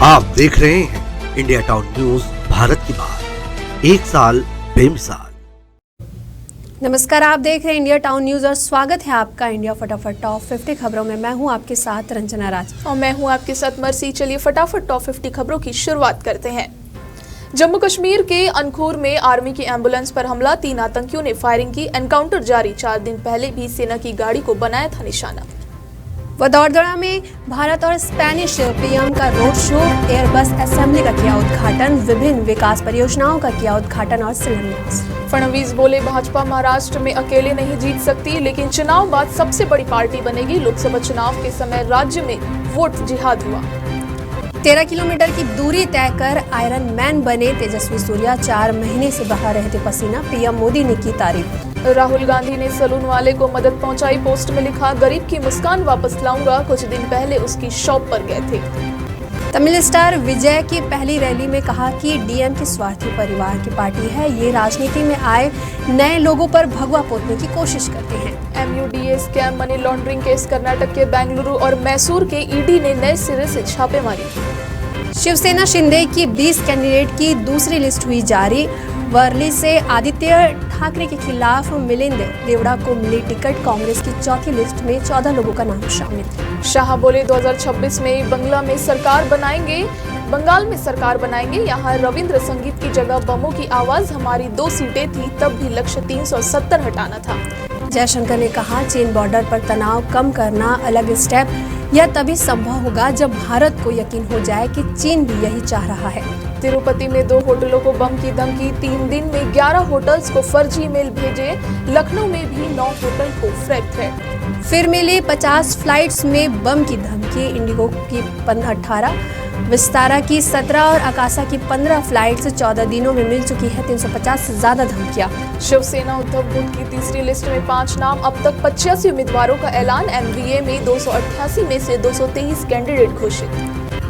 आप देख रहे हैं इंडिया टाउन न्यूज, भारत की बात, एक साल बेमिसाल। नमस्कार, आप देख रहे हैं इंडिया टाउन न्यूज और स्वागत है आपका इंडिया फटाफट टॉप 50 खबरों में। मैं हूं आपके साथ रंजना राज और मैं हूं आपके साथ मर्सी। चलिए फटाफट टॉप 50 खबरों की शुरुआत करते हैं। जम्मू कश्मीर के अनखूर में आर्मी की एम्बुलेंस पर हमला, 3 आतंकियों ने फायरिंग की, एनकाउंटर जारी। 4 दिन पहले भी सेना की गाड़ी को बनाया था निशाना। वडोदरा में भारत और स्पेनिश पीएम का रोड शो, एयरबस असेंबली का किया उद्घाटन, विभिन्न विकास परियोजनाओं का किया उद्घाटन और शिलान्यास। फडणवीस बोले, भाजपा महाराष्ट्र में अकेले नहीं जीत सकती, लेकिन चुनाव बाद सबसे बड़ी पार्टी बनेगी। लोकसभा चुनाव के समय राज्य में वोट जिहाद हुआ। 13 किलोमीटर की दूरी तय कर आयरन मैन बने तेजस्वी सूर्या, 4 महीने से बहा रहे थे पसीना, पीएम मोदी ने की तारीफ। राहुल गांधी ने सलून वाले को मदद पहुंचाई, पोस्ट में लिखा, गरीब की मुस्कान वापस लाऊंगा। कुछ दिन पहले उसकी शॉप पर गए थे। तमिल स्टार विजय की पहली रैली में कहा कि डीएम की स्वार्थी परिवार की पार्टी है, ये राजनीति में आए नए लोगों पर भगवा पोतने की कोशिश करते हैं। MUDA scam money laundering case, Karnataka के बेंगलुरु और मैसूर के ईडी ने नए सिरे से छापेमारी। शिवसेना शिंदे की 20 कैंडिडेट की दूसरी लिस्ट हुई जारी। वर्ली से आदित्य ठाकरे के खिलाफ मिलिंद देवड़ा को मिली टिकट, कांग्रेस की चौथी लिस्ट में 14 लोगों का नाम शामिल। शाह बोले, 2026 में बंगाल में सरकार बनाएंगे। यहाँ रविंद्र संगीत की जगह बमों की आवाज, हमारी 2 सीटें थी तब भी लक्ष्य 370 हटाना था। जयशंकर ने कहा, चीन बॉर्डर पर तनाव कम करना अलग स्टेप, यह तभी संभव होगा जब भारत को यकीन हो जाए कि चीन भी यही चाह रहा है। तिरुपति में 2 होटलों को बम की धमकी, 3 दिन में 11 होटल्स को फर्जी मेल भेजे। लखनऊ में भी 9 होटल को फ्लैग थ्रेट। फिर मिली 50 फ्लाइट्स में बम की धमकी, इंडिगो की 18, विस्तारा की 17 और आकाशा की 15 फ्लाइट्स। 14 दिनों में मिल चुकी है 350 से ज्यादा धमकियां। शिवसेना उद्धव गुट की तीसरी लिस्ट में 5 नाम, अब तक 85 उम्मीदवारों का ऐलान। MVA में 288 में से 223 कैंडिडेट घोषित।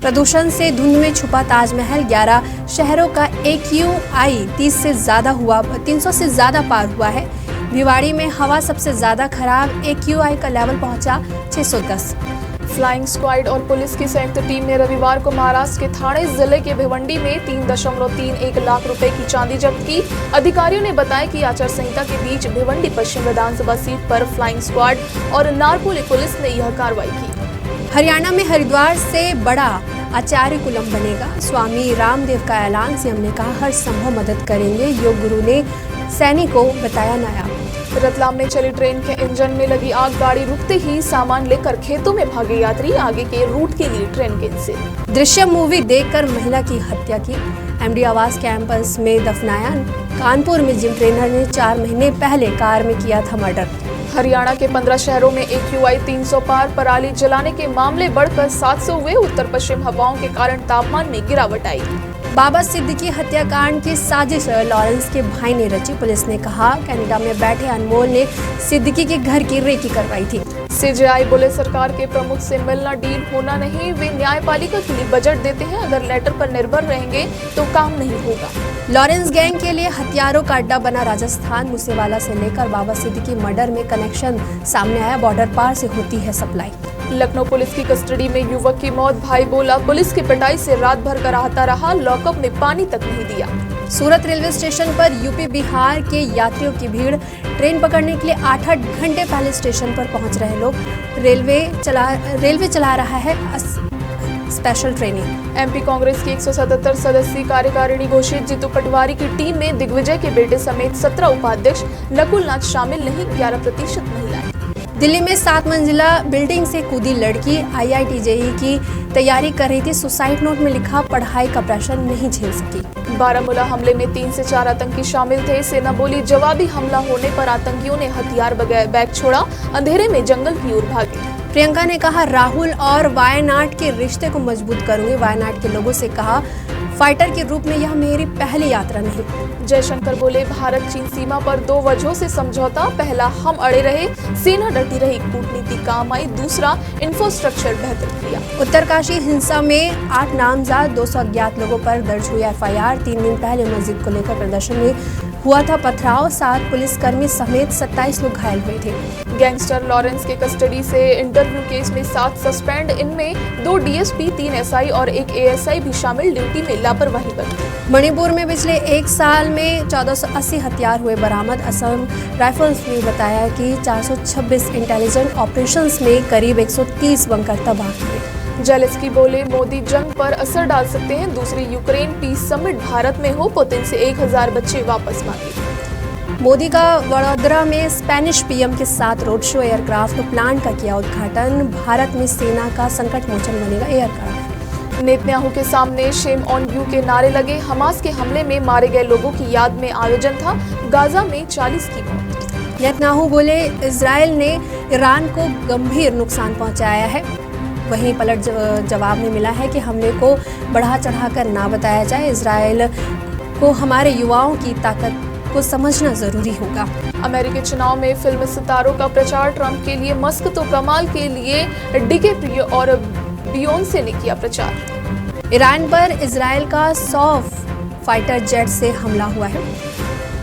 प्रदूषण से धुंध में छुपा ताजमहल, 11 शहरों का AQI 300 से ज्यादा पार हुआ है। भिवाड़ी में हवा सबसे ज्यादा खराब, AQI का लेवल पहुंचा 610। फ्लाइंग स्क्वाड और पुलिस की संयुक्त टीम ने रविवार को महाराष्ट्र के ठाणे जिले के भिवंडी में 3.31 लाख रुपए की चांदी जब्त की। अधिकारियों ने बताया कि आचार संहिता के बीच भिवंडी पश्चिम विधानसभा सीट पर फ्लाइंग स्क्वाड और नारपोली पुलिस ने यह कार्रवाई की। हरियाणा में हरिद्वार से बड़ा आचार्य कुलम बनेगा, स्वामी रामदेव का ऐलान। सीएम ने कहा, हर संभव मदद करेंगे, योग गुरु ने सैनिक को बताया नया। रतलाम में चली ट्रेन के इंजन में लगी आग, गाड़ी रुकते ही सामान लेकर खेतों में भागे यात्री, आगे के रूट के लिए ट्रेन कैंसिल। दृश्यम मूवी देखकर महिला की हत्या की, MD आवास कैंपस में दफनाया। कानपुर में जिम ट्रेनर ने 4 महीने पहले कार में किया था मर्डर। हरियाणा के 15 शहरों में AQI 300 पार, पराली जलाने के मामले बढ़कर 700 हुए। उत्तर पश्चिम हवाओं के कारण तापमान में गिरावट आई। बाबा सिद्दीकी हत्याकांड की साजिश लॉरेंस के भाई ने रची, पुलिस ने कहा। कनाडा में बैठे अनमोल ने सिद्दीकी के घर की रेकी करवाई थी। CJI बोले, सरकार के प्रमुख से मिलना डील होना नहीं, वे न्यायपालिका के लिए बजट देते हैं, अगर लेटर पर निर्भर रहेंगे तो काम नहीं होगा। लॉरेंस गैंग के लिए हथियारों का अड्डा बना राजस्थान, मूसेवाला से लेकर बाबा सिद्दीकी मर्डर में कनेक्शन सामने आया, बॉर्डर पार से होती है सप्लाई। लखनऊ पुलिस की कस्टडी में युवक की मौत, भाई बोला, पुलिस की पिटाई से रात भर कराहता रहा, लॉकअप में पानी तक नहीं दिया। सूरत रेलवे स्टेशन पर यूपी बिहार के यात्रियों की भीड़, ट्रेन पकड़ने के लिए 8-8 घंटे पहले स्टेशन पर पहुंच रहे लोग। रेलवे चला रहा है स्पेशल ट्रेनिंग। MP कांग्रेस की 177 सदस्यीय कार्यकारिणी घोषित, जीतू पटवारी की टीम में दिग्विजय के बेटे समेत 17 उपाध्यक्ष, नकुल नाथ शामिल नहीं, 11% महिलाएं। दिल्ली में 7 मंजिला बिल्डिंग से कूदी लड़की, IIT JEE की तैयारी कर रही थी, सुसाइड नोट में लिखा, पढ़ाई का प्रेशर नहीं झेल सकी। बारामूला हमले में 3 से 4 आतंकी शामिल थे, सेना बोली, जवाबी हमला होने पर आतंकियों ने हथियार बगैर बैग छोड़ा, अंधेरे में जंगल की ओर भागे। प्रियंका ने कहा, राहुल और वायनाड के रिश्ते को मजबूत करूंगी, वायनाड के लोगों से कहा, फाइटर के रूप में यह मेरी पहली यात्रा नहीं। जयशंकर बोले, भारत चीन सीमा पर 2 वजहों से समझौता, पहला हम अड़े रहे, सेना डटी रही, कूटनीति काम आई, दूसरा इंफ्रास्ट्रक्चर बेहतर किया। उत्तरकाशी हिंसा में 8 नामजद, 200 अज्ञात लोगों पर दर्ज हुई FIR। 3 दिन पहले मस्जिद को लेकर प्रदर्शन में हुआ था पथराव, 7 पुलिसकर्मी समेत 27 लोग घायल हुए थे। गैंगस्टर लॉरेंस के कस्टडी से इंटरव्यू केस में 7 सस्पेंड, इनमें 2 डीएसपी, 3 एसआई और 1 एएसआई भी शामिल, ड्यूटी में लापरवाही बरती। मणिपुर में पिछले 1 साल में 1480 हथियार हुए बरामद। असम राइफल्स ने बताया कि 426 इंटेलिजेंट ऑपरेशंस में करीब 130 बंकर तबाह किए। जेलेंस्की बोले, मोदी जंग पर असर डाल सकते हैं, दूसरी यूक्रेन पीस समिट भारत में हो, पुतिन से 1000 बच्चे वापस मांगे। मोदी का वडोदरा में स्पेनिश पीएम के साथ रोड शो, एयरक्राफ्ट प्लांट का किया उद्घाटन। भारत में सेना का संकट मोचन बनेगा एयरक्राफ्ट। नेतन्याहू के सामने शेम ऑन यू के नारे लगे, हमास के हमले में मारे गए लोगों की याद में आयोजन था, गाजा में 40 की मौत। नेतन्याहू बोले, इजराइल ने ईरान को गंभीर नुकसान पहुंचाया है। वहीं पलट जवाब में मिला है कि हमले को बढ़ा चढ़ाकर ना बताया जाए। इजराइल को हमारे युवाओं की ताकत को समझना जरूरी होगा। अमेरिकी चुनाव में फिल्म सितारों का प्रचार, ट्रंप के लिए मस्क तो कमाल के लिए डिकैप्रियो और बियोंसे ने किया प्रचार। ईरान पर इजराइल का 100 फाइटर जेट से हमला हुआ है।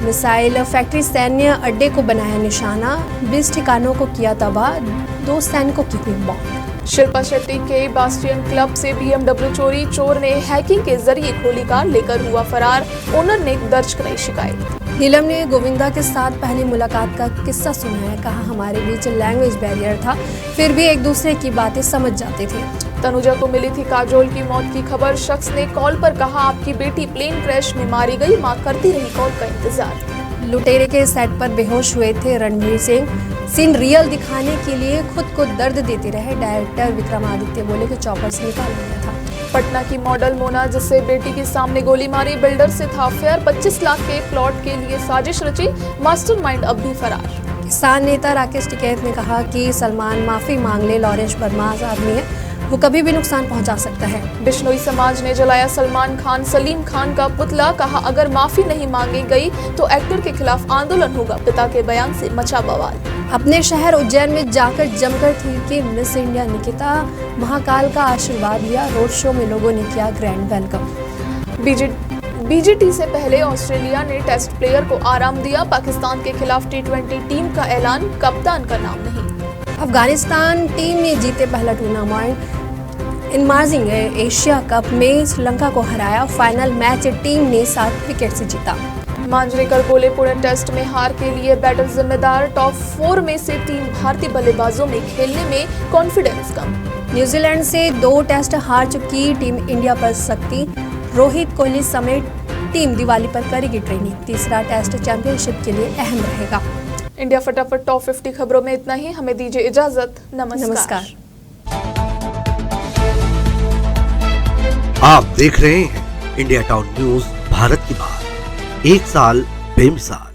मिसाइल फैक्ट्री सैन्य अड्डे को बनाया निशाना, 20 ठिकानों को किया तबाह, 2 सैनिकों की हुई मौत। शिल्पा शेट्टी के बास्टियन क्लब से BMW चोरी, चोर ने हैकिंग के जरिए खोली कार, लेकर हुआ फरार, ओनर ने दर्ज कराई शिकायत। नीलम ने गोविंदा के साथ पहली मुलाकात का किस्सा सुनाया, कहा हमारे बीच लैंग्वेज बैरियर था, फिर भी एक दूसरे की बातें समझ जाते थे। तनुजा को मिली थी काजोल की मौत की खबर, शख्स ने कॉल पर कहा आपकी बेटी प्लेन क्रैश में मारी गई, मां करती रही कॉल का इंतजार। लुटेरे के सेट पर बेहोश हुए थे रणवीर सिंह, सीन रियल दिखाने के लिए खुद को दर्द देते रहे। डायरेक्टर विक्रमादित्य बोले कि चॉपर से निकाल लिया था। पटना की मॉडल मोना, जिससे बेटी के सामने गोली मारी, बिल्डर से था अफेयर, 25 लाख के प्लॉट के लिए साजिश रची, मास्टरमाइंड अब भी फरार। किसान नेता राकेश टिकैत ने कहा कि सलमान माफी मांग ले, लॉरेंस वर्मा आदमी है, वो कभी भी नुकसान पहुंचा सकता है। बिश्नोई समाज ने जलाया सलमान खान सलीम खान का पुतला, कहा अगर माफी नहीं मांगी गई तो एक्टर के खिलाफ आंदोलन होगा, पिता के बयान से मचा बवाल। अपने शहर उज्जैन में जाकर जमकर थी कि मिस इंडिया निकिता, महाकाल का आशीर्वाद लिया, रोड शो में लोगों ने किया ग्रैंड वेलकम। बीजीटी से पहले ऑस्ट्रेलिया ने टेस्ट प्लेयर को आराम दिया, पाकिस्तान के खिलाफ T20 टीम का ऐलान, कप्तान का नाम नहीं। अफगानिस्तान टीम ने जीते पहला टूर्नामेंट इनमार्जिंग एशिया कप में श्रीलंका को हराया, फाइनल मैच टीम ने 7 विकेट से जीता। मांजरेकर बोले, पुणे टेस्ट में हार के लिए बैटर जिम्मेदार, टॉप 4 में से 3 भारतीय बल्लेबाजों में खेलने में कॉन्फिडेंस कम। न्यूजीलैंड से 2 टेस्ट हार चुकी टीम इंडिया पर सख्ती, रोहित कोहली समेत टीम दिवाली पर करेगी ट्रेनिंग, तीसरा टेस्ट चैंपियनशिप के लिए अहम रहेगा। इंडिया फटाफट टॉप 50 खबरों में इतना ही, हमें दीजिए इजाजत, नमस्कार। आप देख रहे हैं इंडिया टाउन न्यूज भारत की बात, 1 साल बेमिसाल।